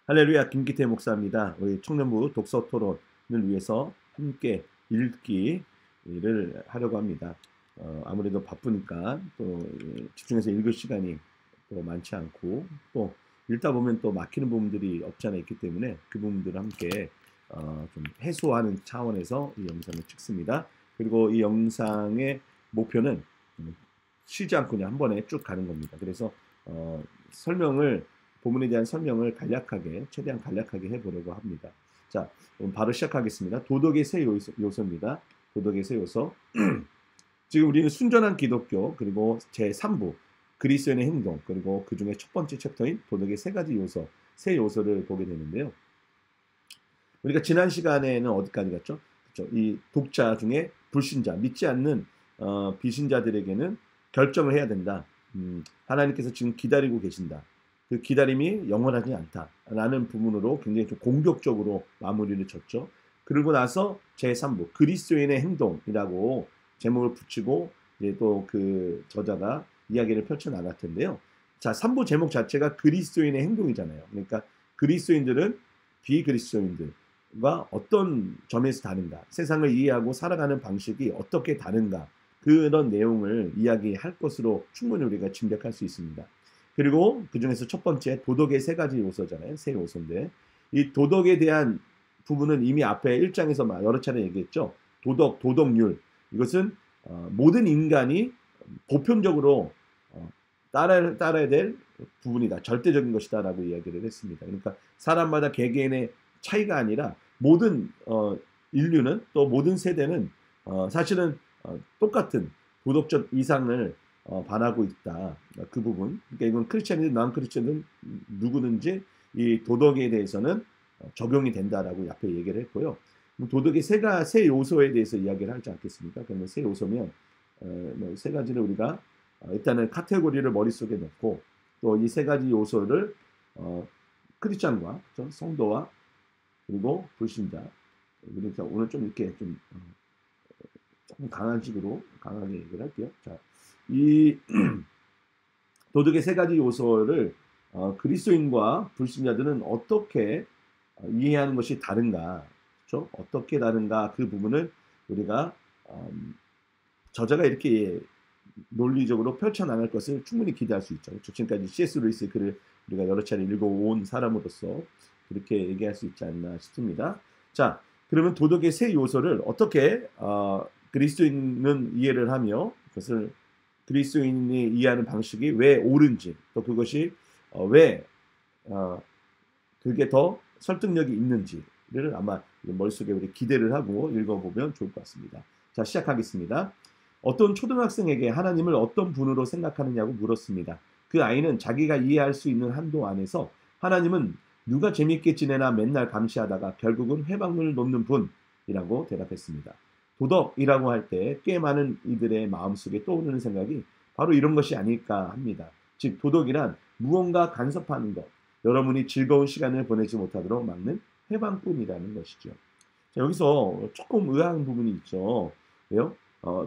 할렐루야, 김기태 목사입니다. 우리 청년부 독서 토론을 위해서 함께 읽기를 하려고 합니다. 아무래도 바쁘니까 또 집중해서 읽을 시간이 또 많지 않고 또 읽다 보면 또 막히는 부분들이 없지 않아 있기 때문에 그 부분들을 함께 좀 해소하는 차원에서 이 영상을 찍습니다. 그리고 이 영상의 목표는 쉬지 않고 그냥 한 번에 쭉 가는 겁니다. 그래서 본문에 대한 설명을 최대한 간략하게 해보려고 합니다. 자, 그럼 바로 시작하겠습니다. 도덕의 세 요소입니다. 도덕의 세 요소. 지금 우리는 순전한 기독교, 그리고 제3부, 그리스도인의 행동, 그리고 그 중에 첫 번째 챕터인 도덕의 세 가지 요소, 세 요소를 보게 되는데요. 우리가 지난 시간에는 어디까지 갔죠? 그렇죠? 이 독자 중에 불신자, 믿지 않는 비신자들에게는 결정을 해야 된다. 하나님께서 지금 기다리고 계신다. 그 기다림이 영원하지 않다라는 부분으로 굉장히 좀 공격적으로 마무리를 쳤죠. 그리고 나서 제3부 그리스도인의 행동이라고 제목을 붙이고 이제 또 그 저자가 이야기를 펼쳐 나갈 텐데요. 자, 3부 제목 자체가 그리스도인의 행동이잖아요. 그러니까 그리스도인들은 비그리스도인들과 어떤 점에서 다른가, 세상을 이해하고 살아가는 방식이 어떻게 다른가, 그런 내용을 이야기할 것으로 충분히 우리가 짐작할 수 있습니다. 그리고 그 중에서 첫 번째 도덕의 세 가지 요소잖아요. 세 요소인데 이 도덕에 대한 부분은 이미 앞에 1장에서 여러 차례 얘기했죠. 도덕률. 이것은 모든 인간이 보편적으로 따라야 될 부분이다. 절대적인 것이다라고 이야기를 했습니다. 그러니까 사람마다 개개인의 차이가 아니라 모든 인류는 또 모든 세대는 사실은 똑같은 도덕적 이상을 바라고 있다. 그 부분. 그러니까 이건 크리스천이든 난 크리스천이든 누구든지 이 도덕에 대해서는 적용이 된다라고 앞에 얘기를 했고요. 도덕의 세 요소에 대해서 이야기를 하지 않겠습니까? 그러면 세 요소면 세 가지를 우리가 일단은 카테고리를 머릿속에 넣고 또 이 세 가지 요소를 크리스천과 성도와 그리고 불신자. 그러니까 오늘 좀 이렇게 좀 조금 강한 식으로 강하게 얘기를 할게요. 자, 이 도덕의 세 가지 요소를 그리스도인과 불신자들은 어떻게 이해하는 것이 다른가, 그렇죠? 어떻게 다른가 그 부분을 우리가 저자가 이렇게 논리적으로 펼쳐나갈 것을 충분히 기대할 수 있죠. 그렇죠? 지금까지 C.S. 루이스의 글을 우리가 여러 차례 읽어온 사람으로서 그렇게 얘기할 수 있지 않나 싶습니다. 자, 그러면 도덕의 세 요소를 어떻게 그리스도인은 이해를 하며 그것을 그리스도인이 이해하는 방식이 왜 옳은지 또 그것이 왜 그게 더 설득력이 있는지를 아마 머릿속에 우리 기대를 하고 읽어보면 좋을 것 같습니다. 자, 시작하겠습니다. 어떤 초등학생에게 하나님을 어떤 분으로 생각하느냐고 물었습니다. 그 아이는 자기가 이해할 수 있는 한도 안에서 하나님은 누가 재밌게 지내나 맨날 감시하다가 결국은 회방문을 놓는 분이라고 대답했습니다. 도덕이라고 할 때 꽤 많은 이들의 마음속에 떠오르는 생각이 바로 이런 것이 아닐까 합니다. 즉 도덕이란 무언가 간섭하는 것, 여러분이 즐거운 시간을 보내지 못하도록 막는 해방뿐이라는 것이죠. 자, 여기서 조금 의아한 부분이 있죠. 왜요?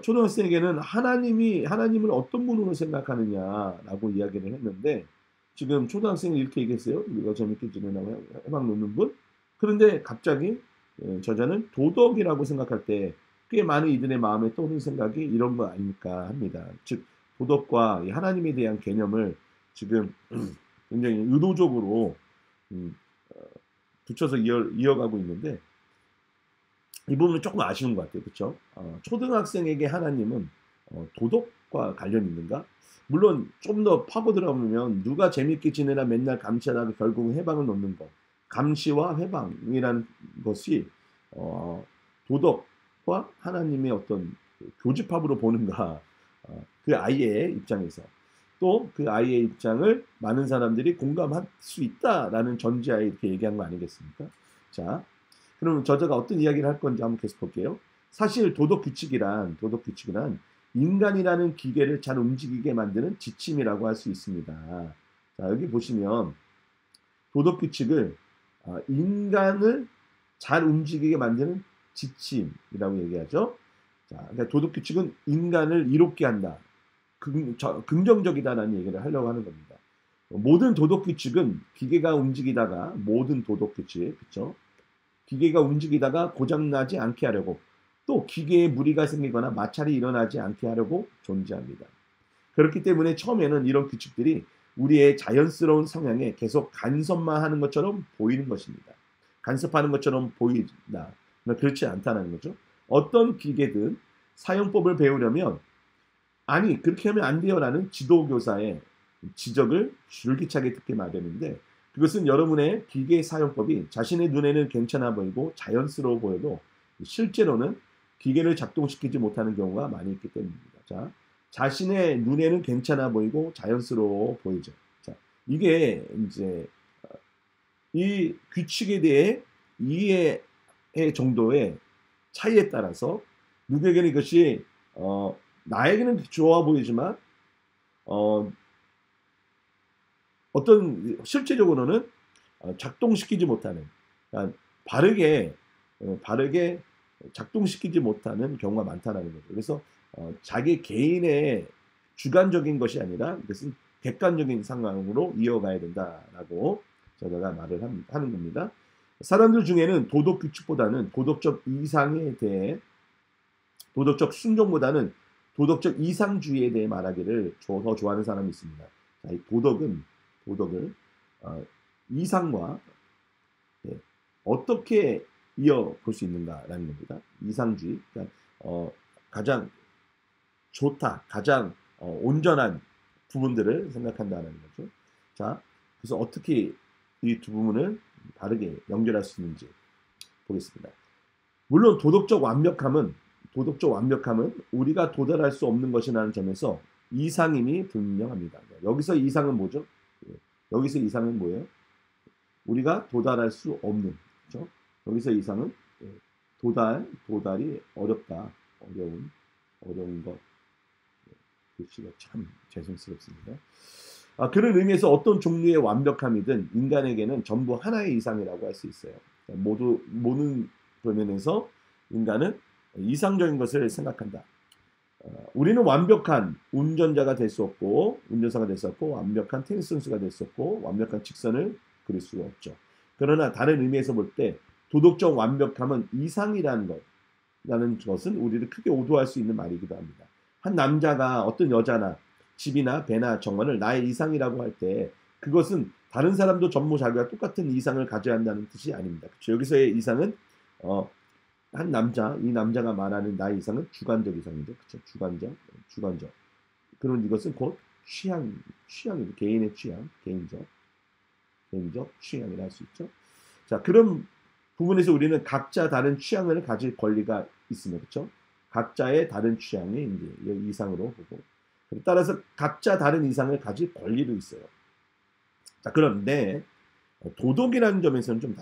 초등학생에게는 하나님을 어떤 분으로 생각하느냐라고 이야기를 했는데 지금 초등학생이 이렇게 얘기했어요. 누가 재밌게 지내라고 해방 놓는 분? 그런데 갑자기 저자는 도덕이라고 생각할 때 꽤 많은 이들의 마음에 떠오르는 생각이 이런 거 아닐까 합니다. 즉 도덕과 하나님에 대한 개념을 지금 굉장히 의도적으로 붙여서 이어가고 있는데 이 부분은 조금 아쉬운 것 같아요. 그렇죠? 초등학생에게 하나님은 도덕과 관련이 있는가? 물론 좀 더 파고 들어보면 누가 재밌게 지내나 맨날 감시하다가 결국은 해방을 놓는 것. 감시와 해방이라는 것이 도덕과 하나님의 어떤 교집합으로 보는가. 그 아이의 입장에서. 또 그 아이의 입장을 많은 사람들이 공감할 수 있다라는 전제하에 이렇게 얘기한 거 아니겠습니까? 자, 그럼 저자가 어떤 이야기를 할 건지 한번 계속 볼게요. 사실 도덕 규칙이란 인간이라는 기계를 잘 움직이게 만드는 지침이라고 할 수 있습니다. 자, 여기 보시면 도덕 규칙을 인간을 잘 움직이게 만드는 지침이라고 얘기하죠. 자, 그러니까 도덕 규칙은 인간을 이롭게 한다. 긍정적이다라는 얘기를 하려고 하는 겁니다. 모든 도덕 규칙은 기계가 움직이다가 모든 도덕 규칙, 그렇죠? 기계가 움직이다가 고장나지 않게 하려고 또 기계에 무리가 생기거나 마찰이 일어나지 않게 하려고 존재합니다. 그렇기 때문에 처음에는 이런 규칙들이 우리의 자연스러운 성향에 계속 간섭만 하는 것처럼 보이는 것입니다. 간섭하는 것처럼 보인다. 그렇지 않다는 거죠. 어떤 기계든 사용법을 배우려면 아니 그렇게 하면 안 돼요라는 지도교사의 지적을 줄기차게 듣게 마련인데 그것은 여러분의 기계 사용법이 자신의 눈에는 괜찮아 보이고 자연스러워 보여도 실제로는 기계를 작동시키지 못하는 경우가 많이 있기 때문입니다. 자, 자신의 눈에는 괜찮아 보이고 자연스러워 보이죠. 자, 이게 이제 이 규칙에 대해 이해의 정도의 차이에 따라서 누구에게는 이것이 나에게는 좋아 보이지만 어, 어떤 실제적으로는 작동시키지 못하는 그러니까 바르게 작동시키지 못하는 경우가 많다는 거죠. 그래서 자기 개인의 주관적인 것이 아니라 이것은 객관적인 상황으로 이어가야 된다라고 저자가 말을 하는 겁니다. 사람들 중에는 도덕 규칙보다는 도덕적 이상에 대해 도덕적 순종보다는 도덕적 이상주의에 대해 말하기를 더 좋아하는 사람이 있습니다. 자, 이 도덕을 이상과 어떻게 이어볼 수 있는가라는 겁니다. 이상주의, 그러니까 가장 좋다, 가장 온전한 부분들을 생각한다는 거죠. 자, 그래서 어떻게 이 두 부분을 바르게 연결할 수 있는지 보겠습니다. 물론 도덕적 완벽함은 우리가 도달할 수 없는 것이라는 점에서 이상임이 분명합니다. 여기서 이상은 뭐죠? 여기서 이상은 뭐예요? 우리가 도달할 수 없는, 그렇죠? 여기서 이상은 도달이 어렵다, 어려운 것. 글씨가 참 죄송스럽습니다. 그런 의미에서 어떤 종류의 완벽함이든 인간에게는 전부 하나의 이상이라고 할 수 있어요. 모든 면에서 인간은 이상적인 것을 생각한다. 우리는 완벽한 운전사가 될 수 없고 완벽한 테니스 선수가 될 수 없고 완벽한 직선을 그릴 수가 없죠. 그러나 다른 의미에서 볼 때 도덕적 완벽함은 이상이라는 것은 우리를 크게 오도할 수 있는 말이기도 합니다. 한 남자가 어떤 여자나 집이나 배나 정원을 나의 이상이라고 할 때 그것은 다른 사람도 전부 자기가 똑같은 이상을 가져야 한다는 뜻이 아닙니다. 그렇죠? 여기서의 이상은 이 남자가 말하는 나의 이상은 주관적 이상이죠. 그렇죠? 주관적. 그런 이것은 곧 취향이죠. 개인의 취향, 개인적 취향이라 할 수 있죠. 자, 그런 부분에서 우리는 각자 다른 취향을 가질 권리가 있습니다. 그렇죠? 각자의 다른 취향이 이제 이상으로 보고 따라서 각자 다른 이상을 가질 권리도 있어요. 자, 그런데 도덕이라는 점에서는 좀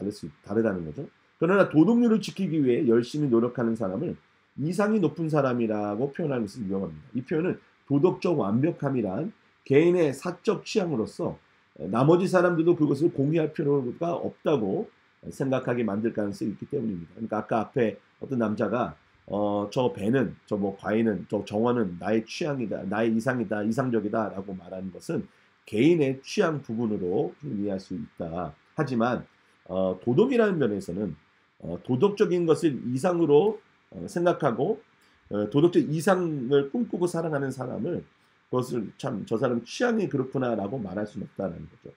다르다는 거죠. 그러나 도덕률을 지키기 위해 열심히 노력하는 사람을 이상이 높은 사람이라고 표현하는 것은 유용합니다. 이 표현은 도덕적 완벽함이란 개인의 사적 취향으로서 나머지 사람들도 그것을 공유할 필요가 없다고 생각하게 만들 가능성이 있기 때문입니다. 그러니까 아까 앞에 어떤 남자가 저 배는, 과일은, 저 정원은 나의 취향이다, 나의 이상이다, 이상적이다라고 말하는 것은 개인의 취향 부분으로 이해할 수 있다. 하지만 도덕이라는 면에서는 도덕적인 것을 이상으로 생각하고 도덕적 이상을 꿈꾸고 살아가는 사람을 그것을 참 저 사람 취향이 그렇구나라고 말할 수는 없다는 거죠.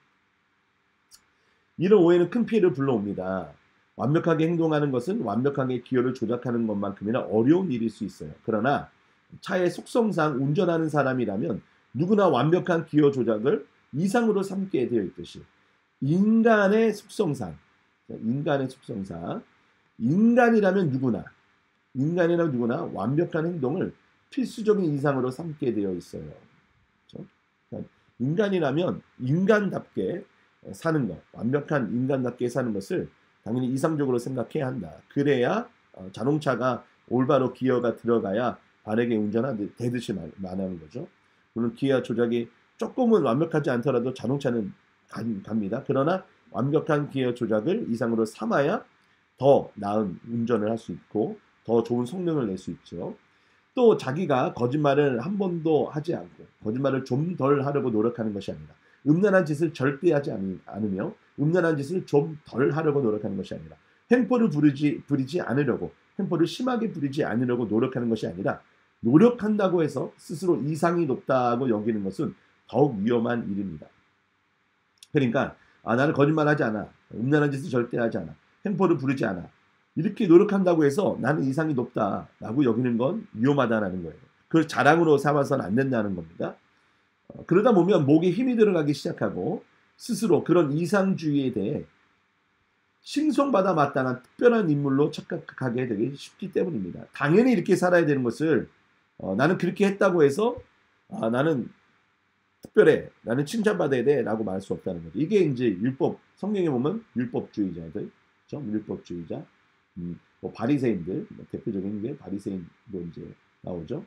이런 오해는 큰 피해를 불러옵니다. 완벽하게 행동하는 것은 완벽하게 기어를 조작하는 것만큼이나 어려운 일일 수 있어요. 그러나 차의 속성상 운전하는 사람이라면 누구나 완벽한 기어 조작을 이상으로 삼게 되어 있듯이 인간의 속성상 인간이라면 누구나 완벽한 행동을 필수적인 이상으로 삼게 되어 있어요. 그렇죠? 그러니까 인간이라면 인간답게 사는 것, 완벽한 인간답게 사는 것을 당연히 이상적으로 생각해야 한다. 그래야 자동차가 올바로 기어가 들어가야 바르게 되듯이 말하는 거죠. 물론 기어 조작이 조금은 완벽하지 않더라도 자동차는 갑니다. 그러나 완벽한 기어 조작을 이상으로 삼아야 더 나은 운전을 할 수 있고 더 좋은 성능을 낼 수 있죠. 또 자기가 거짓말을 한 번도 하지 않고 거짓말을 좀 덜 하려고 노력하는 것이 아니라 음란한 짓을 절대 하지 않으며 음란한 짓을 좀 덜 하려고 노력하는 것이 아니라 횡포를 부리지 않으려고 횡포를 심하게 부리지 않으려고 노력하는 것이 아니라 노력한다고 해서 스스로 이상이 높다고 여기는 것은 더욱 위험한 일입니다. 그러니까 나는 거짓말하지 않아. 음란한 짓을 절대 하지 않아. 횡포를 부리지 않아. 이렇게 노력한다고 해서 나는 이상이 높다라고 여기는 건 위험하다는 거예요. 그걸 자랑으로 삼아서는 안 된다는 겁니다. 그러다 보면 목에 힘이 들어가기 시작하고 스스로 그런 이상주의에 대해 칭송받아 마땅한 특별한 인물로 착각하게 되기 쉽기 때문입니다. 당연히 이렇게 살아야 되는 것을 나는 그렇게 했다고 해서 나는 특별해, 나는 칭찬받아야 돼 라고 말할 수 없다는 거죠. 이게 이제 율법, 성경에 보면 율법주의자들, 그렇죠? 율법주의자, 뭐 바리새인들, 대표적인 게 바리새인도 이제 나오죠.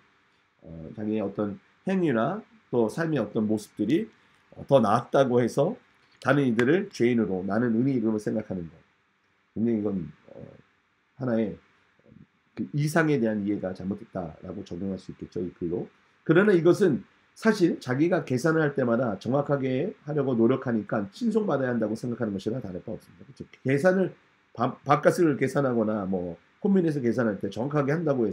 자기의 어떤 행위나 또 삶의 어떤 모습들이 더 나았다고 해서 다른 이들을 죄인으로, 나는 의인으로 생각하는 것. 근데 이건 하나의 그 이상에 대한 이해가 잘못됐다라고 적용할 수 있겠죠, 이 글로. 그러나 이것은 사실 자기가 계산을 할 때마다 정확하게 하려고 노력하니까 칭송받아야 한다고 생각하는 것이나 다를 바 없습니다. 그렇죠? 계산을 밥값을 계산하거나 뭐 콤비니에서 계산할 때 정확하게 했다고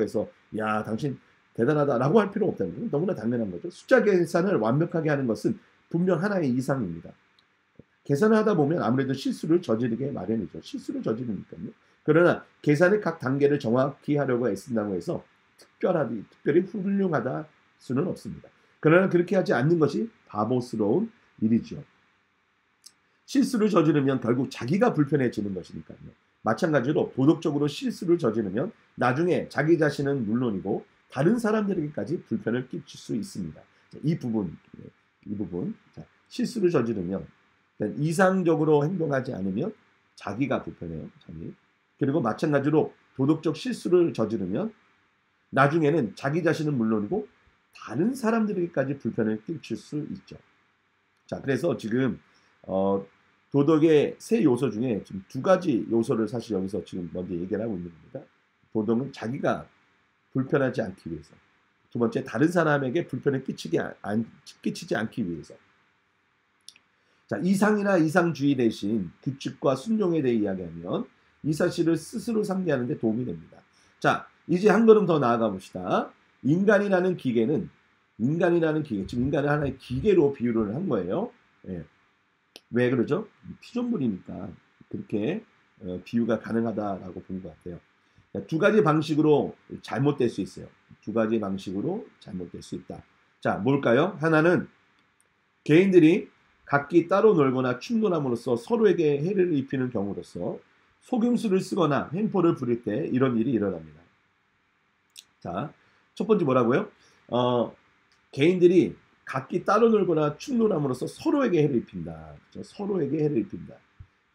해서 야 당신 대단하다라고 할 필요 없다는 거예요. 너무나 당연한 거죠. 숫자 계산을 완벽하게 하는 것은 분명 하나의 이상입니다. 계산을 하다 보면 아무래도 실수를 저지르게 마련이죠. 실수를 저지르니까요. 그러나 계산의 각 단계를 정확히 하려고 애쓴다고 해서 특별히 훌륭하다 수는 없습니다. 그러나 그렇게 하지 않는 것이 바보스러운 일이죠. 실수를 저지르면 결국 자기가 불편해지는 것이니까요. 마찬가지로 도덕적으로 실수를 저지르면 나중에 자기 자신은 물론이고 다른 사람들에게까지 불편을 끼칠 수 있습니다. 이 부분, 실수를 저지르면 이상적으로 행동하지 않으면 자기가 불편해요. 그리고 마찬가지로 도덕적 실수를 저지르면 나중에는 자기 자신은 물론이고 다른 사람들에게까지 불편을 끼칠 수 있죠. 자, 그래서 지금 도덕의 세 요소 중에 지금 두 가지 요소를 사실 여기서 지금 먼저 얘기를 하고 있는 겁니다. 도덕은 자기가 불편하지 않기 위해서, 두 번째 다른 사람에게 불편을 끼치지 않기 위해서. 자, 이상이나 이상주의 대신 규칙과 순종에 대해 이야기하면 이 사실을 스스로 상기하는 데 도움이 됩니다. 자, 이제 한 걸음 더 나아가 봅시다. 인간이라는 기계, 지금 인간을 하나의 기계로 비유를 한 거예요. 예. 왜 그러죠? 피조물이니까 그렇게 비유가 가능하다라고 본 것 같아요. 두 가지 방식으로 잘못될 수 있어요. 두 가지 방식으로 잘못될 수 있다. 자, 뭘까요? 하나는 개인들이 각기 따로 놀거나 충돌함으로써 서로에게 해를 입히는 경우로서 속임수를 쓰거나 횡포를 부릴 때 이런 일이 일어납니다. 자, 첫 번째 뭐라고요? 개인들이 각기 따로 놀거나 충돌함으로써 서로에게 해를 입힌다. 그렇죠? 서로에게 해를 입힌다.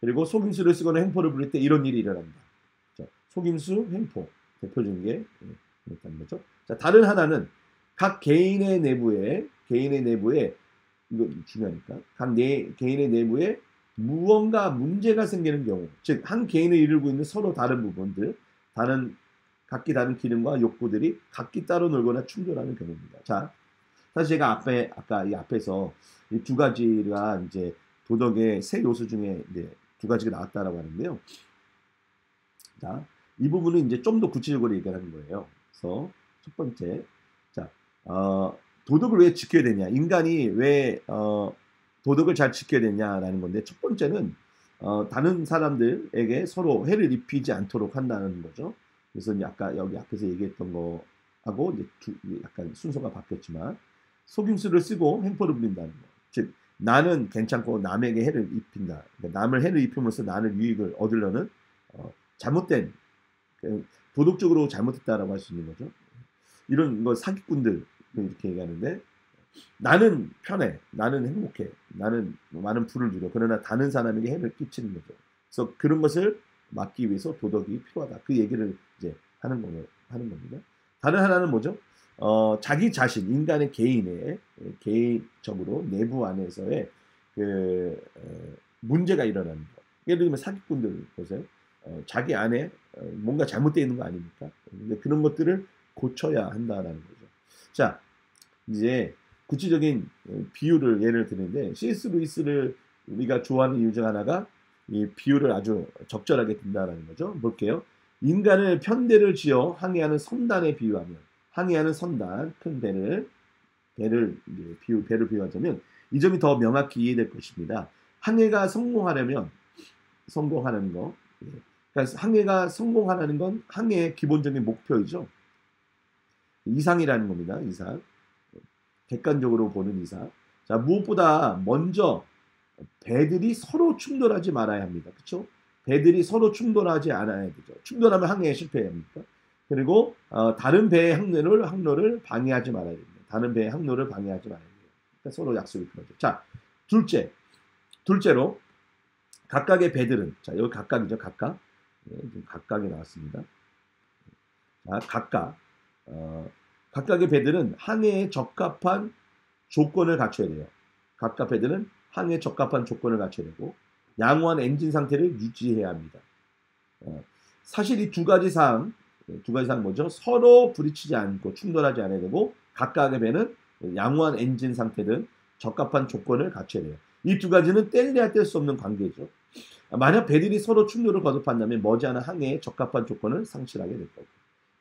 그리고 속임수를 쓰거나 횡포를 부릴 때 이런 일이 일어납니다. 자, 속임수, 횡포 대표적인 게 있다는 거죠. 자, 다른 하나는 각 개인의 내부에 이거 중요하니까 개인의 내부에 무언가 문제가 생기는 경우, 즉 한 개인을 이루고 있는 서로 다른 부분들, 각기 다른 기능과 욕구들이 각기 따로 놀거나 충돌하는 경우입니다. 자, 사실 제가 아까 이 앞에서 이 두 가지가 이제 도덕의 세 요소 중에 이제 두 가지가 나왔다라고 하는데요. 자, 이 부분은 이제 좀 더 구체적으로 얘기하는 거예요. 그래서 첫 번째, 자, 도덕을 왜 지켜야 되냐? 인간이 왜 도덕을 잘 지켜야 되냐라는 건데, 첫 번째는 다른 사람들에게 서로 해를 입히지 않도록 한다는 거죠. 그래서 이제 아까 여기 앞에서 얘기했던 거하고 이제 약간 순서가 바뀌었지만 속임수를 쓰고 횡포를 부린다는 거. 즉 나는 괜찮고 남에게 해를 입힌다. 그러니까 남을 해를 입힘으로써 나는 유익을 얻으려는 잘못된 도덕적으로 잘못했다라고 할 수 있는 거죠. 이런 거 사기꾼들 이렇게 얘기하는데 나는 편해, 나는 행복해, 나는 많은 부를 누려. 그러나 다른 사람에게 해를 끼치는 거죠. 그래서 그런 것을 막기 위해서 도덕이 필요하다. 그 얘기를 이제 하는 겁니다. 다른 하나는 뭐죠? 자기 자신, 인간의 개인적으로 내부 안에서의 문제가 일어나는 거. 예를 들면 사기꾼들 보세요. 자기 안에 뭔가 잘못되어 있는 거 아닙니까? 근데 그런 것들을 고쳐야 한다라는 거죠. 자, 이제 구체적인 비유를 예를 드는데 C.S. 루이스를 우리가 좋아하는 이유 중 하나가 이 비유를 아주 적절하게 든다라는 거죠. 볼게요. 인간을 편대를 지어 항해하는 선단에 비유하면 항해하는 선단 큰 배를 배를 비유하자면 이 점이 더 명확히 이해될 것입니다. 항해가 성공하려면 성공하는 거. 예. 그러니까 항해가 성공하는 건 항해의 기본적인 목표이죠. 이상이라는 겁니다. 이상. 객관적으로 보는 이상. 자, 무엇보다 먼저 배들이 서로 충돌하지 말아야 합니다. 그렇죠? 배들이 서로 충돌하지 않아야 되죠. 충돌하면 항해에 실패해야 합니까? 그리고 다른 배의 항로를 방해하지 말아야 됩니다. 다른 배의 항로를 방해하지 말아야 돼요. 그러니까 서로 약속이 필요하죠. 자, 둘째로 각각의 배들은 자 여기 각각이죠. 각각 각각이 나왔습니다. 자, 각각의 배들은 항해에 적합한 조건을 갖춰야 돼요. 각각 배들은 항해에 적합한 조건을 갖춰야 되고 양호한 엔진 상태를 유지해야 합니다. 사실 이 두 가지 사항 뭐죠? 서로 부딪히지 않고 충돌하지 않아야 되고 각각의 배는 양호한 엔진 상태든 적합한 조건을 갖춰야 돼요. 이 두 가지는 뗄래야 뗄 수 없는 관계죠. 만약 배들이 서로 충돌을 거듭한다면 머지않아 항해에 적합한 조건을 상실하게 될 거고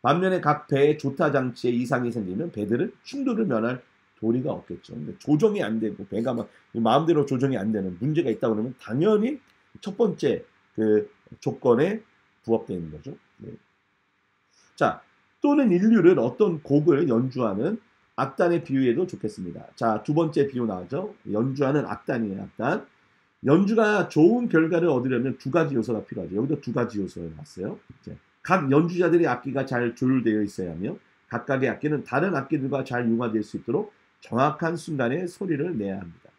반면에 각 배의 조타 장치에 이상이 생기면 배들은 충돌을 면할 도리가 없겠죠. 근데 조정이 안 되고 배가 막 마음대로 조정이 안 되는 문제가 있다 그러면 당연히 첫 번째 그 조건에 부합되는 거죠. 네. 자, 또는 인류를 어떤 곡을 연주하는 악단의 비유에도 좋겠습니다. 자, 두 번째 비유 나오죠. 연주하는 악단이에요. 악단. 연주가 좋은 결과를 얻으려면 두 가지 요소가 필요하죠. 여기도 두 가지 요소가 나왔어요. 이제 각 연주자들의 악기가 잘 조율되어 있어야 하며 각각의 악기는 다른 악기들과 잘 융화될 수 있도록 정확한 순간에 소리를 내야 합니다.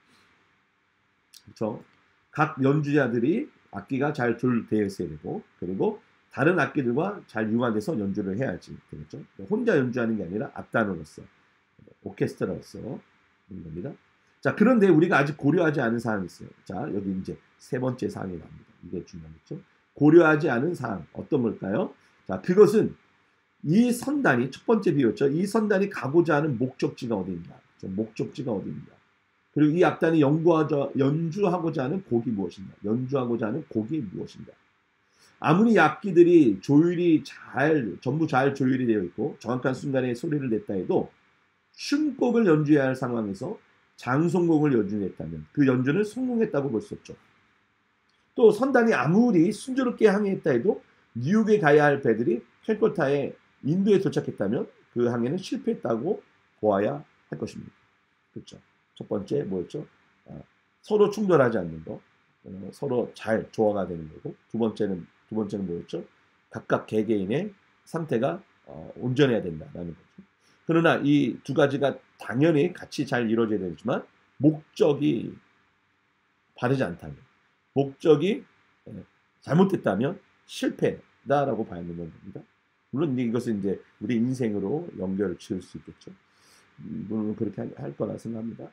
그렇죠? 각 연주자들이 악기가 잘 조율되어 있어야 되고 그리고 다른 악기들과 잘 융화돼서 연주를 해야지 되겠죠. 혼자 연주하는 게 아니라 악단으로서 오케스트라로서 그런 겁니다. 자, 그런데 우리가 아직 고려하지 않은 사항이 있어요. 자, 여기 이제 세 번째 사항이 나옵니다. 이게 중요하겠죠. 고려하지 않은 사항 어떤 걸까요? 자, 그것은 이 선단이 첫 번째 비유였죠. 이 선단이 가고자 하는 목적지가 어디인가? 목적지가 어디인가? 그리고 이 악단이 연주하고자 하는 곡이 무엇인가? 연주하고자 하는 곡이 무엇인가? 아무리 악기들이 전부 잘 조율이 되어 있고 정확한 순간에 소리를 냈다 해도 춤곡을 연주해야 할 상황에서 장송곡을 연주했다면 그 연주는 성공했다고 볼 수 없죠. 또 선단이 아무리 순조롭게 항해했다 해도 뉴욕에 가야 할 배들이 캘커타에 인도에 도착했다면 그 항해는 실패했다고 보아야 할 것입니다. 그렇죠. 첫 번째 뭐였죠? 서로 충돌하지 않는 거, 서로 잘 조화가 되는 거고 두 번째는 뭐였죠? 각각 개개인의 상태가 온전해야 된다라는 거죠. 그러나 이 두 가지가 당연히 같이 잘 이루어져야 되지만 목적이 바르지 않다면 목적이 잘못됐다면 실패다라고 봐야 되는 겁니다. 물론 이것은 이제 우리 인생으로 연결을 지을 수 있겠죠. 물론 그렇게 할 거라 생각합니다.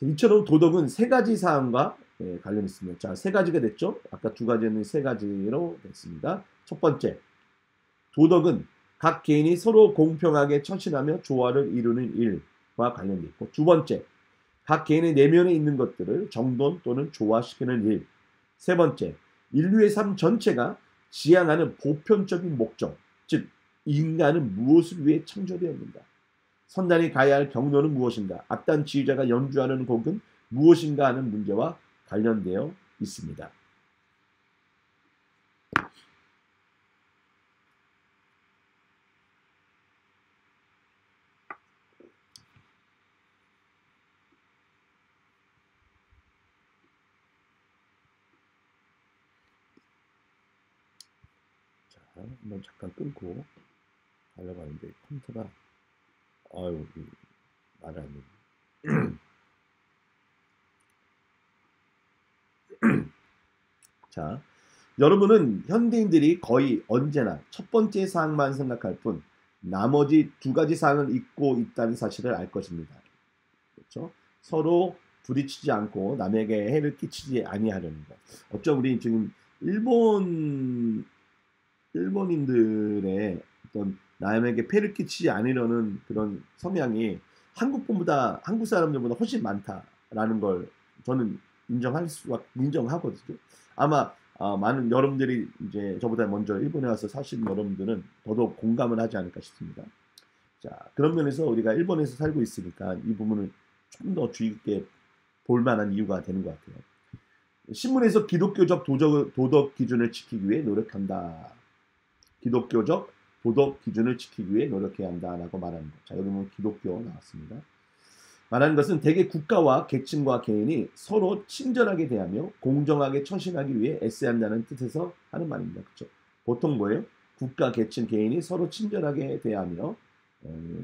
이처럼 도덕은 세 가지 사항과 관련 있습니다. 자, 세 가지가 됐죠. 아까 두 가지는 세 가지로 됐습니다. 첫 번째, 도덕은 각 개인이 서로 공평하게 처신하며 조화를 이루는 일과 관련돼 있고 두 번째, 각 개인의 내면에 있는 것들을 정돈 또는 조화시키는 일. 세 번째, 인류의 삶 전체가 지향하는 보편적인 목적, 즉 인간은 무엇을 위해 창조되었는가? 선단이 가야 할 경로는 무엇인가? 악단 지휘자가 연주하는 곡은 무엇인가 하는 문제와 관련되어 있습니다. 자, 한번 잠깐 끊고 하려고 하는데 컴퓨터가 말을 안 해. 자, 여러분은 현대인들이 거의 언제나 첫 번째 사항만 생각할 뿐 나머지 두 가지 사항을 잊고 있다는 사실을 알 것입니다. 그렇죠? 서로 부딪히지 않고 남에게 해를 끼치지 아니하려는 것. 어쩜 우리 지금 일본인들의 어떤 남에게 폐를 끼치지 않으려는 그런 성향이 한국 사람들보다 훨씬 많다라는 걸 저는 인정하거든요. 아마 많은 여러분들이 이제 저보다 먼저 일본에 와서 사신 여러분들은 더더욱 공감을 하지 않을까 싶습니다. 자, 그런 면에서 우리가 일본에서 살고 있으니까 이 부분을 좀 더 주의 깊게 볼 만한 이유가 되는 것 같아요. 신문에서 기독교적 도덕 기준을 지키기 위해 노력한다. 기독교적 도덕 기준을 지키기 위해 노력해야 한다라고 말하는 것. 자, 여기 보면 기독교 나왔습니다. 말하는 것은 대개 국가와 계층과 개인이 서로 친절하게 대하며 공정하게 처신하기 위해 애써야 한다는 뜻에서 하는 말입니다. 그렇죠? 보통 뭐예요? 국가, 계층, 개인이 서로 친절하게 대하며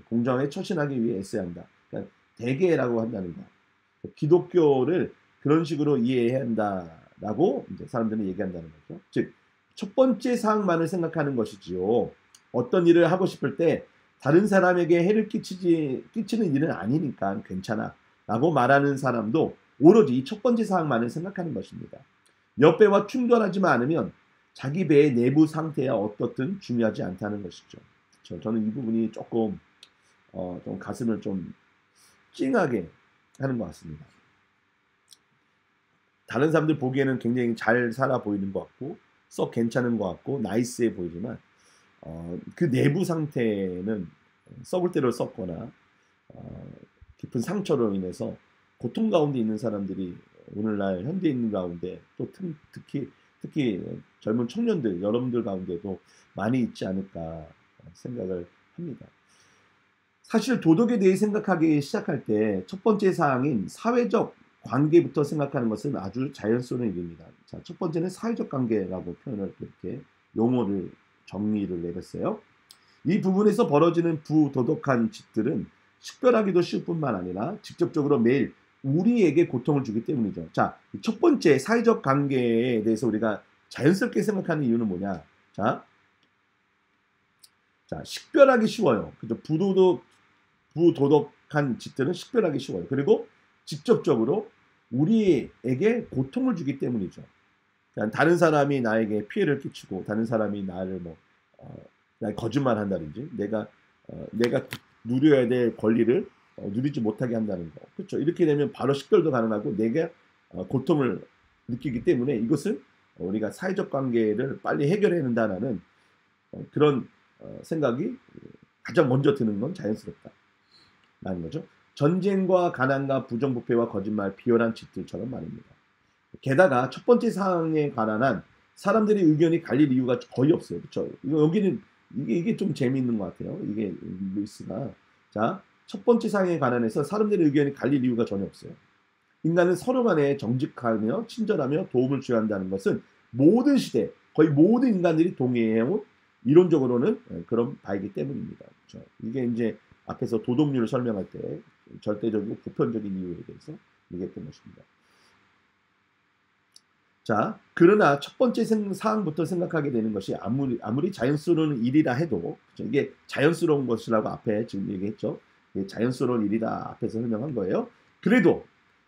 공정하게 처신하기 위해 애써야 한다. 그러니까 대개라고 한다는 거. 기독교를 그런 식으로 이해해야 한다라고 이제 사람들은 얘기한다는 거죠. 즉, 첫 번째 사항만을 생각하는 것이지요. 어떤 일을 하고 싶을 때 다른 사람에게 해를 끼치는 일은 아니니까 괜찮아 라고 말하는 사람도 오로지 이 첫 번째 사항만을 생각하는 것입니다. 옆배와 충돌하지만 않으면 자기 배의 내부 상태야 어떻든 중요하지 않다는 것이죠. 저는 이 부분이 조금 좀 가슴을 좀 찡하게 하는 것 같습니다. 다른 사람들 보기에는 굉장히 잘 살아 보이는 것 같고 썩 괜찮은 것 같고 나이스해 보이지만 그 내부 상태는 썩을 대로 썩거나 깊은 상처로 인해서 고통 가운데 있는 사람들이 오늘날 현대인 가운데 또 특히 젊은 청년들 여러분들 가운데도 많이 있지 않을까 생각을 합니다. 사실 도덕에 대해 생각하기 시작할 때 첫 번째 사항인 사회적 관계부터 생각하는 것은 아주 자연스러운 일입니다. 자, 첫 번째는 사회적 관계라고 표현을 이렇게 용어를 정리를 내렸어요. 이 부분에서 벌어지는 부도덕한 짓들은 식별하기도 쉬울 뿐만 아니라 직접적으로 매일 우리에게 고통을 주기 때문이죠. 자, 첫 번째 사회적 관계에 대해서 우리가 자연스럽게 생각하는 이유는 뭐냐? 자, 식별하기 쉬워요. 그죠? 부도덕한 짓들은 식별하기 쉬워요. 그리고 직접적으로 우리에게 고통을 주기 때문이죠. 그러니까 다른 사람이 나에게 피해를 끼치고 다른 사람이 나를 거짓말한다든지 내가 누려야 될 권리를 누리지 못하게 한다는 거. 그렇죠? 이렇게 되면 바로 식별도 가능하고 내가 고통을 느끼기 때문에 이것은 우리가 사회적 관계를 빨리 해결해야 한다는 그런 생각이 가장 먼저 드는 건 자연스럽다라는 거죠. 전쟁과 가난과 부정부패와 거짓말, 비열한 짓들처럼 말입니다. 게다가 첫 번째 사항에 관한 한 사람들의 의견이 갈릴 이유가 거의 없어요. 그렇죠? 여기는 이게 좀 재미있는 것 같아요. 이게 루이스가 자, 첫 번째 사항에 관한해서 사람들의 의견이 갈릴 이유가 전혀 없어요. 인간은 서로 간에 정직하며 친절하며 도움을 줘야 한다는 것은 모든 시대, 거의 모든 인간들이 동의해온 이론적으로는 그런 바이기 때문입니다. 그렇죠? 이게 이제 앞에서 도덕률을 설명할 때 절대적이고 보편적인 이유에 대해서 얘기했던 것입니다. 자, 그러나 첫 번째 사항부터 생각하게 되는 것이 아무리 자연스러운 일이라 해도 그렇죠? 이게 자연스러운 것이라고 앞에 지금 얘기했죠. 자연스러운 일이다 앞에서 설명한 거예요. 그래도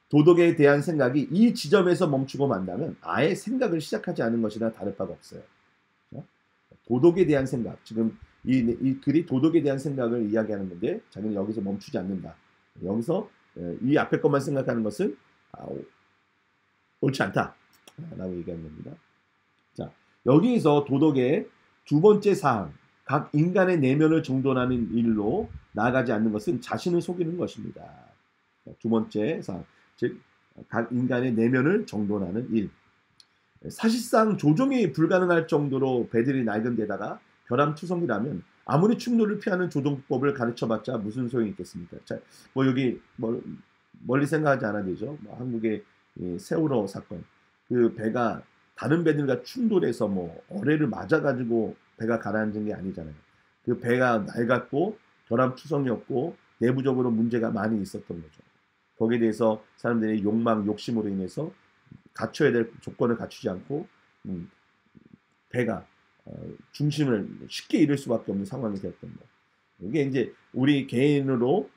도덕에 대한 생각이 이 지점에서 멈추고 만다면 아예 생각을 시작하지 않은 것이나 다를 바가 없어요. 그렇죠? 도덕에 대한 생각, 지금 이 글이 도덕에 대한 생각을 이야기하는 건데 자기는 여기서 멈추지 않는다. 여기서 이 앞에 것만 생각하는 것은 옳지 않다 라고 얘기하는 겁니다. 자, 여기에서 도덕의 두 번째 사항, 각 인간의 내면을 정돈하는 일로 나아가지 않는 것은 자신을 속이는 것입니다. 두 번째 사항, 즉 각 인간의 내면을 정돈하는 일. 사실상 조종이 불가능할 정도로 배들이 낡은 데다가 결함투성이라면 아무리 충돌을 피하는 조종법을 가르쳐봤자 무슨 소용이 있겠습니까? 자, 여기 멀리 생각하지 않아야 되죠. 한국의 세월호 사건, 그 배가 다른 배들과 충돌해서 어뢰를 맞아가지고 배가 가라앉은 게 아니잖아요. 그 배가 낡았고 결함투성이었고 내부적으로 문제가 많이 있었던 거죠. 거기에 대해서 사람들의 욕심으로 인해서 갖춰야 될 조건을 갖추지 않고 배가 중심을 쉽게 잃을 수밖에 없는 상황이 되었던 거. 이게 이제 우리 개인으로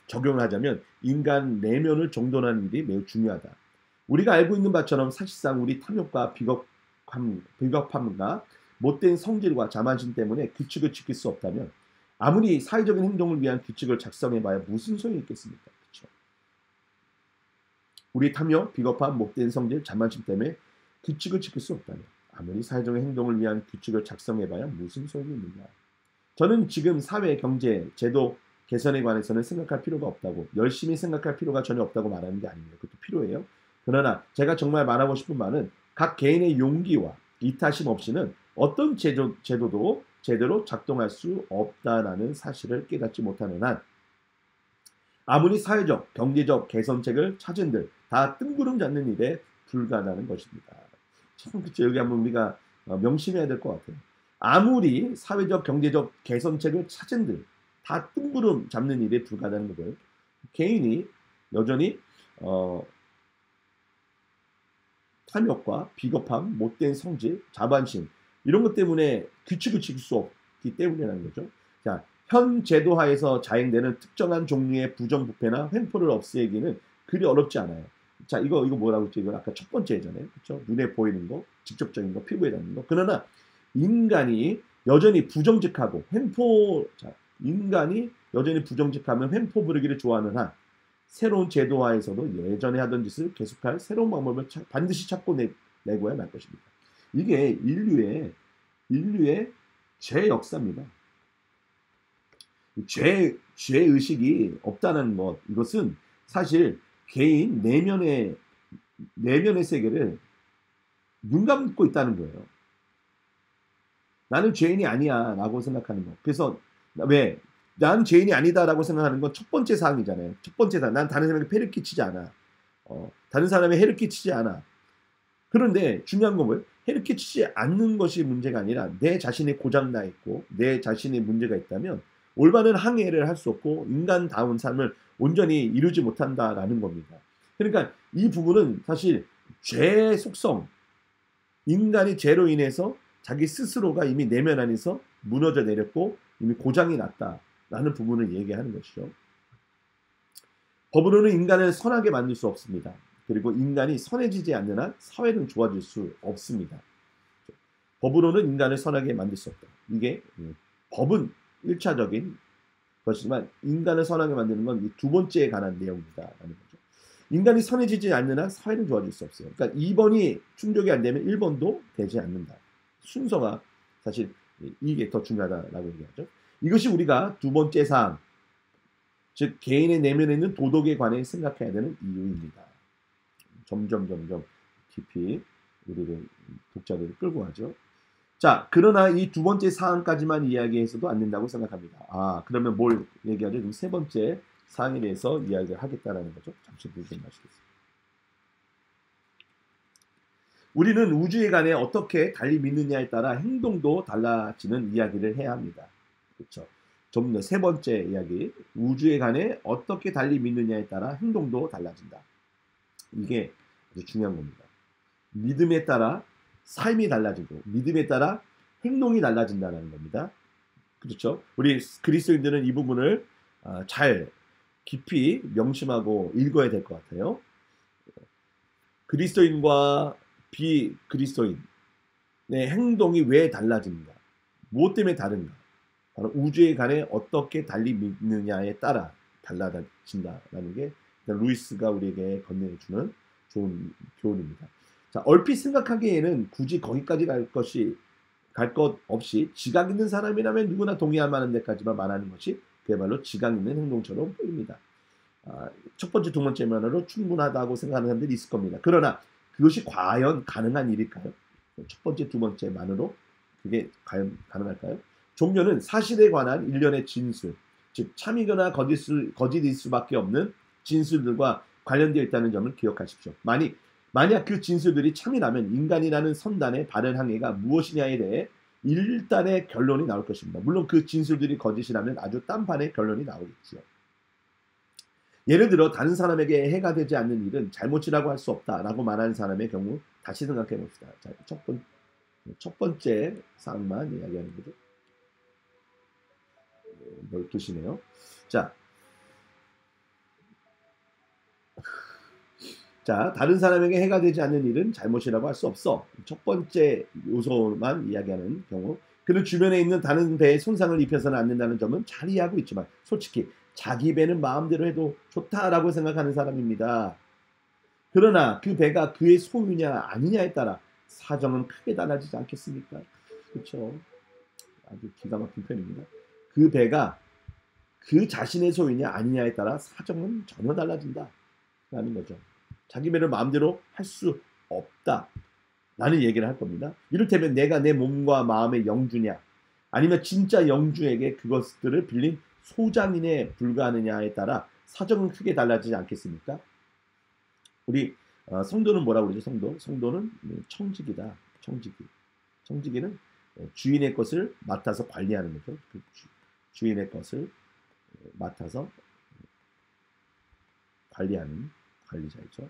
적용을 하자면 인간 내면을 정돈하는 일이 매우 중요하다. 우리가 알고 있는 바처럼 사실상 우리 탐욕과 비겁함과 못된 성질과 자만심 때문에 규칙을 지킬 수 없다면 아무리 사회적인 행동을 위한 규칙을 작성해봐야 무슨 소용이 있겠습니까? 그렇죠? 우리 탐욕, 비겁함, 못된 성질, 자만심 때문에 규칙을 지킬 수 없다면 아무리 사회적인 행동을 위한 규칙을 작성해봐야 무슨 소용이 있느냐. 저는 지금 사회, 경제, 제도 개선에 관해서는 생각할 필요가 없다고, 열심히 생각할 필요가 전혀 없다고 말하는 게 아닙니다. 그것도 필요해요. 그러나 제가 정말 말하고 싶은 말은 각 개인의 용기와 이타심 없이는 어떤 제도도 제대로 작동할 수 없다라는 사실을 깨닫지 못하는 한 아무리 사회적, 경제적 개선책을 찾은들 다 뜬구름 잡는 일에 불과하다는 것입니다. 참 그렇죠. 여기 한번 우리가 명심해야 될 것 같아요. 아무리 사회적, 경제적 개선책을 찾은들 다 뜬구름 잡는 일에 불과하다는 거고요. 개인이 여전히 탐욕과 비겁함, 못된 성질, 자반심 이런 것 때문에 규칙을 지킬 수 없기 때문이라는 거죠. 자, 현 제도 하에서 자행되는 특정한 종류의 부정부패나 횡포를 없애기는 그리 어렵지 않아요. 자, 이거 뭐라고 했죠? 이건 아까 첫 번째잖아요. 그렇죠? 눈에 보이는 거, 직접적인 거, 피부에 닿는 거. 그러나 인간이 여전히 부정직하고 인간이 여전히 부정직하면 횡포 부르기를 좋아하는 한 새로운 제도화에서도 예전에 하던 짓을 계속할 새로운 방법을 반드시 찾고 내고야 말 것입니다. 이게 인류의 죄 역사입니다. 죄의식이 없다는 것, 이것은 사실 개인 내면의 세계를 눈 감고 있다는 거예요. 나는 죄인이 아니야 라고 생각하는 거. 그래서 왜? 난 죄인이 아니다라고 생각하는 건 첫 번째 사항이잖아요. 첫 번째 사항. 난 다른 사람에게 폐를 끼치지 않아. 다른 사람에 해를 끼치지 않아. 그런데 중요한 건 뭐예요? 해를 끼치지 않는 것이 문제가 아니라 내 자신이 고장나 있고 내 자신의 문제가 있다면 올바른 항해를 할 수 없고 인간다운 삶을 온전히 이루지 못한다라는 겁니다. 그러니까 이 부분은 사실 죄의 속성, 인간이 죄로 인해서 자기 스스로가 이미 내면 안에서 무너져 내렸고 이미 고장이 났다라는 부분을 얘기하는 것이죠. 법으로는 인간을 선하게 만들 수 없습니다. 그리고 인간이 선해지지 않는 한 사회는 좋아질 수 없습니다. 법으로는 인간을 선하게 만들 수 없다. 이게 법은 1차적인 것이지만 인간을 선하게 만드는 건 이 두 번째에 관한 내용이다라는 거죠. 인간이 선해지지 않는 한 사회는 좋아질 수 없어요. 그러니까 2번이 충족이 안 되면 1번도 되지 않는다. 순서가 사실 이게 더 중요하다라고 얘기하죠. 이것이 우리가 두 번째 사항, 즉 개인의 내면에 있는 도덕에 관해 생각해야 되는 이유입니다. 점점 깊이 우리를 독자들을 끌고 가죠. 자, 그러나 이 두 번째 사항까지만 이야기해서도 안 된다고 생각합니다. 그러면 뭘 얘기하죠? 지금 세 번째 사항에 대해서 이야기를 하겠다라는 거죠. 잠시 물 좀 마시겠습니다. 우리는 우주에 관해 어떻게 달리 믿느냐에 따라 행동도 달라지는 이야기를 해야 합니다. 그렇죠? 좀 더 세 번째 이야기, 우주에 관해 어떻게 달리 믿느냐에 따라 행동도 달라진다. 이게 아주 중요한 겁니다. 믿음에 따라 삶이 달라지고 믿음에 따라 행동이 달라진다는 겁니다. 그렇죠? 우리 그리스도인들은 이 부분을 잘 깊이 명심하고 읽어야 될 것 같아요. 그리스도인과 비그리스도인의 행동이 왜 달라집니다. 무엇 때문에 다른가? 바로 우주에 관해 어떻게 달리 믿느냐에 따라 달라진다라는 게 루이스가 우리에게 건네주는 좋은 교훈입니다. 자, 얼핏 생각하기에는 굳이 거기까지 갈 것 없이 지각 있는 사람이라면 누구나 동의할 만한 데까지만 말하는 것이 그야말로 지각 있는 행동처럼 보입니다. 첫 번째, 두 번째만으로 충분하다고 생각하는 사람들이 있을 겁니다. 그러나 그것이 과연 가능한 일일까요? 첫 번째, 두 번째만으로 그게 과연 가능할까요? 종교는 사실에 관한 일련의 진술, 즉 참이거나 거짓일 수밖에 없는 진술들과 관련되어 있다는 점을 기억하십시오. 만약 그 진술들이 참이라면 인간이라는 선단의 바른 항해가 무엇이냐에 대해 일단의 결론이 나올 것입니다. 물론 그 진술들이 거짓이라면 아주 딴판의 결론이 나오겠지요. 예를 들어 다른 사람에게 해가 되지 않는 일은 잘못이라고 할 수 없다라고 말하는 사람의 경우 다시 생각해 봅시다. 자, 첫 번째 사항만 이야기하는 거죠. 12시네요. 자, 다른 사람에게 해가 되지 않는 일은 잘못이라고 할 수 없어. 첫 번째 요소만 이야기하는 경우 그는 주변에 있는 다른 배에 손상을 입혀서는 안 된다는 점은 잘 이해하고 있지만 솔직히 자기 배는 마음대로 해도 좋다라고 생각하는 사람입니다. 그러나 그 배가 그의 소유냐 아니냐에 따라 사정은 크게 달라지지 않겠습니까? 그렇죠. 아주 기가 막힌 표현입니다. 그 배가 그 자신의 소유냐 아니냐에 따라 사정은 전혀 달라진다라는 거죠. 자기 배를 마음대로 할 수 없다. 라는 얘기를 할 겁니다. 이를테면 내가 내 몸과 마음의 영주냐 아니면 진짜 영주에게 그것들을 빌린 소장인에 불과하느냐에 따라 사정은 크게 달라지지 않겠습니까? 우리 성도는 뭐라고 그러죠? 성도는 청지기다. 청지기는 주인의 것을 맡아서 관리하는 거죠. 그 주인의 것을 맡아서 관리하는 관리자이죠.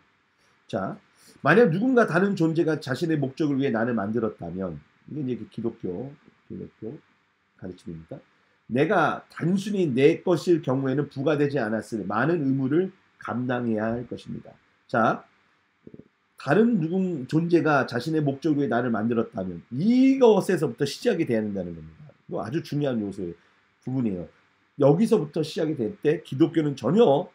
자, 만약 누군가 다른 존재가 자신의 목적을 위해 나를 만들었다면 이게 이제 기독교 가르침입니다. 내가 단순히 내 것일 경우에는 부과되지 않았을 많은 의무를 감당해야 할 것입니다. 자, 다른 존재가 자신의 목적을 위해 나를 만들었다면 이것에서부터 시작이 돼야 된다는 겁니다. 이거 아주 중요한 요소의 부분이에요. 여기서부터 시작이 될 때 기독교는 전혀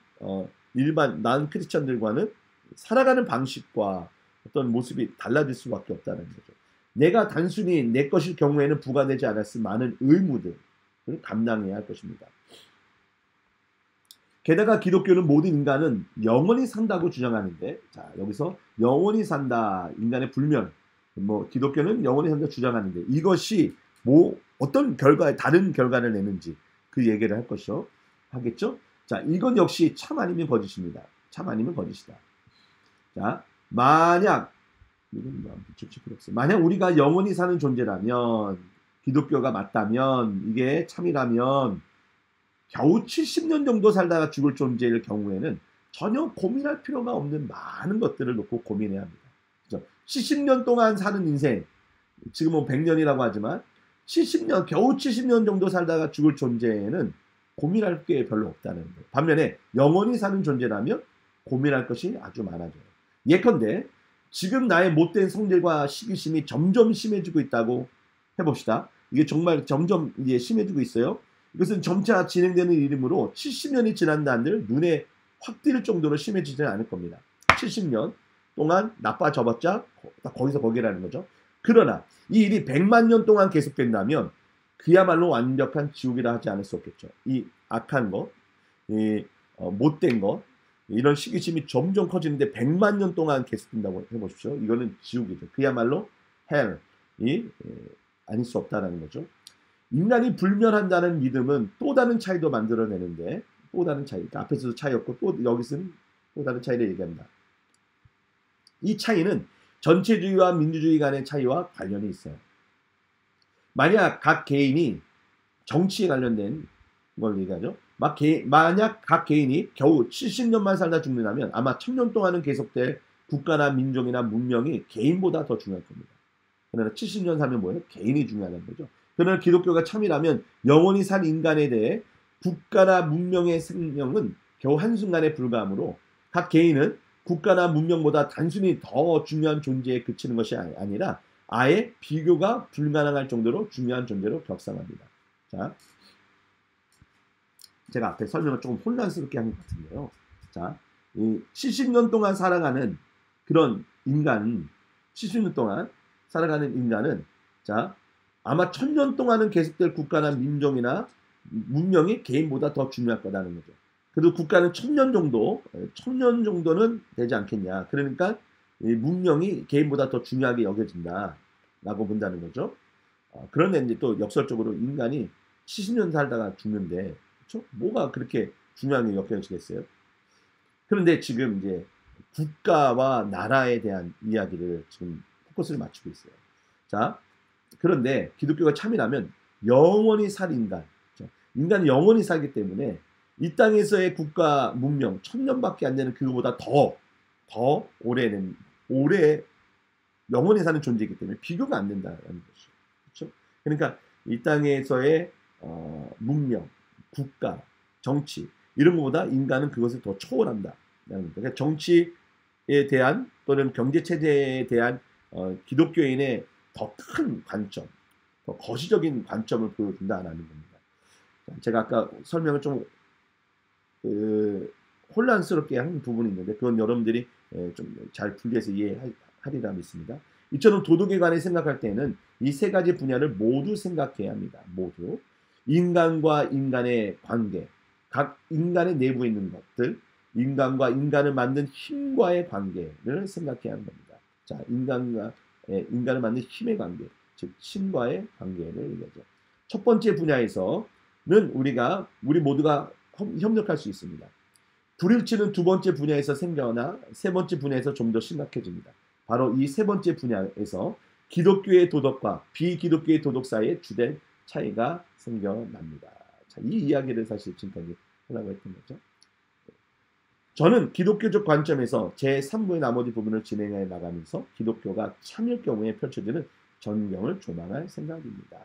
일반 난 크리스천들과는 살아가는 방식과 어떤 모습이 달라질 수밖에 없다는 거죠. 내가 단순히 내 것일 경우에는 부과되지 않았을 많은 의무들을 감당해야 할 것입니다. 게다가 기독교는 모든 인간은 영원히 산다고 주장하는데, 자 여기서 영원히 산다, 인간의 불멸, 기독교는 영원히 산다 주장하는데 이것이 어떤 다른 결과를 내는지 그 얘기를 할 것이요 하겠죠. 자, 이건 역시 참 아니면 거짓입니다. 참 아니면 거짓이다. 자, 만약 우리가 영원히 사는 존재라면, 기독교가 맞다면, 이게 참이라면 겨우 70년 정도 살다가 죽을 존재일 경우에는 전혀 고민할 필요가 없는 많은 것들을 놓고 고민해야 합니다. 그렇죠? 70년 동안 사는 인생, 지금은 100년이라고 하지만 겨우 70년 정도 살다가 죽을 존재에는 고민할 게 별로 없다는 거예요. 반면에 영원히 사는 존재라면 고민할 것이 아주 많아져요. 예컨대 지금 나의 못된 성질과 시기심이 점점 심해지고 있다고 해봅시다. 이게 정말 점점 이제 심해지고 있어요. 이것은 점차 진행되는 일이므로 70년이 지난다는들 눈에 확 띌 정도로 심해지지는 않을 겁니다. 70년 동안 나빠져봤자 거기서 거기라는 거죠. 그러나 이 일이 100만 년 동안 계속된다면 그야말로 완벽한 지옥이라 하지 않을 수 없겠죠. 이 악한 것, 못된 것, 이런 시기심이 점점 커지는데 100만 년 동안 계속된다고 해보십시오. 이거는 지옥이죠. 그야말로 헬이 아닐 수 없다는 거죠. 인간이 불멸한다는 믿음은 또 다른 차이도 만들어내는데, 또 다른 차이, 그러니까 앞에서도 차이였고 또 여기서는 또 다른 차이를 얘기합니다. 이 차이는 전체주의와 민주주의 간의 차이와 관련이 있어요. 만약 각 개인이 정치에 관련된 걸 얘기하죠. 만약 각 개인이 겨우 70년만 살다 죽는다면 아마 1000년 동안은 계속될 국가나 민족이나 문명이 개인보다 더 중요할 겁니다. 그러나 70년 살면 뭐예요? 개인이 중요하다는 거죠. 그러나 기독교가 참이라면 영원히 산 인간에 대해 국가나 문명의 생명은 겨우 한순간에 불과하므로 각 개인은 국가나 문명보다 단순히 더 중요한 존재에 그치는 것이 아니라 아예 비교가 불가능할 정도로 중요한 존재로 격상합니다. 자, 제가 앞에 설명을 조금 혼란스럽게 한 것 같은데요. 자, 이 70년 동안 살아가는 그런 인간, 70년 동안 살아가는 인간은 자, 아마 1000년 동안은 계속될 국가나 민족이나 문명이 개인보다 더 중요할 거라는 거죠. 그래도 국가는 1000년 정도는 되지 않겠냐. 그러니까 이 문명이 개인보다 더 중요하게 여겨진다라고 본다는 거죠. 그런데 이제 또 역설적으로 인간이 70년 살다가 죽는데, 그렇죠? 뭐가 그렇게 중요하게 여겨지겠어요? 그런데 지금 이제 국가와 나라에 대한 이야기를 지금 포커스를 맞추고 있어요. 자, 그런데 기독교가 참이라면 영원히 살 인간, 그렇죠? 인간은 영원히 살기 때문에 이 땅에서의 국가 문명 1000년밖에 안 되는 그거보다 더 오래 영원히 사는 존재이기 때문에 비교가 안 된다는 것이죠. 그렇죠? 그러니까 이 땅에서의 문명, 국가, 정치 이런 것보다 인간은 그것을 더 초월한다. 그러니까 정치에 대한 또는 경제 체제에 대한 기독교인의 더 큰 관점, 거시적인 관점을 보여준다라는 겁니다. 제가 아까 설명을 좀 혼란스럽게 한 부분이 있는데 그건 여러분들이 좀 잘 분리해서 이해하리라 믿습니다. 이처럼 도덕에 관해 생각할 때는 이 세 가지 분야를 모두 생각해야 합니다. 모두. 인간과 인간의 관계, 각 인간의 내부에 있는 것들, 인간과 인간을 만든 힘과의 관계를 생각해야 하는 겁니다. 자, 인간을 만든 힘의 관계, 즉 신과의 관계를 얘기하죠. 첫 번째 분야에서는 우리 모두가 협력할 수 있습니다. 불일치는 두 번째 분야에서 생겨나 세 번째 분야에서 좀 더 심각해집니다. 바로 이 세 번째 분야에서 기독교의 도덕과 비기독교의 도덕 사이에 주된 차이가 생겨납니다. 자, 이 이야기를 사실 지금까지 하려고 했던 거죠. 저는 기독교적 관점에서 제3부의 나머지 부분을 진행해 나가면서 기독교가 참일 경우에 펼쳐지는 전경을 조망할 생각입니다.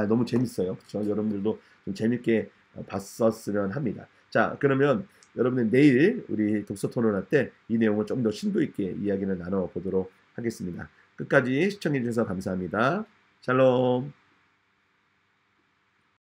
너무 재밌어요. 그렇죠? 여러분들도 좀 재밌게 봤었으면 합니다. 자, 그러면 여러분들 내일 우리 독서 토론할 때 이 내용을 좀 더 심도 있게 이야기를 나눠보도록 하겠습니다. 끝까지 시청해 주셔서 감사합니다. 샬롬.